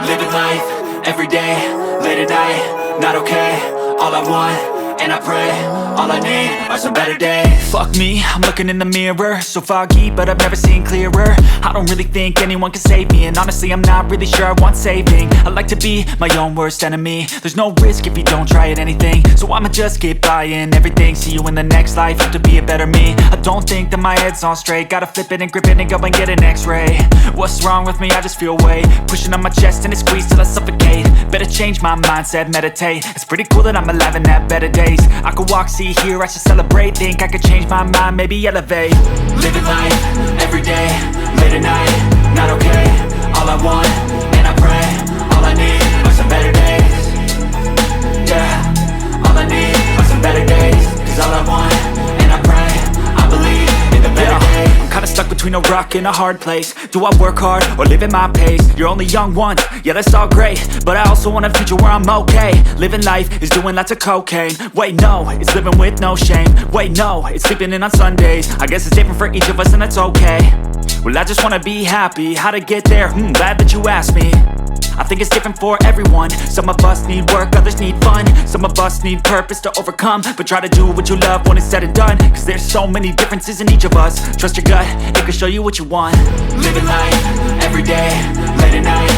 Living life, everyday, late at night, not okay. All I want, and I pray, all I need are some better days. Fuck me, I'm looking in the mirror, so foggy, but I've never seen clearer. I don't really think anyone can save me, and honestly I'm not really sure I want saving. I like to be my own worst enemy. There's no risk if you don't try at anything, so I'ma just keep buying everything. See you in the next life, have to be a better me. I don't think that my head's on straight, gotta flip it and grip it and go and get an x-ray. What's wrong with me? I just feel weight pushing on my chest and it squeezes till I suffocate. Better change my mindset, meditate. It's pretty cool that I'm alive and have better days. I could walk, see, hear, I should celebrate. Think I could change my mind, maybe elevate. Living life, everyday, late at night, not okay. All I want, and I pray, all I need are some better days. Yeah, all I need are some better days. Cause all I want, and I pray, I believe in the better days. I'm kinda stuck between a rock and a hard place. Do I work hard or live at my pace? You're only young once, yeah that's all great, but I also want a future where I'm okay. Living life is doing lots of cocaine. Wait no, it's living with no shame. Wait no, it's sleeping in on Sundays. I guess it's different for each of us and that's okay. Well I just wanna be happy, how to get there? Glad that you asked me. I think it's different for everyone. Some of us need work, others need fun. Some of us need purpose to overcome. But try to do what you love when it's said and done. Cause there's so many differences in each of us. Trust your gut, it can show you what you want. Living life, everyday, late at night.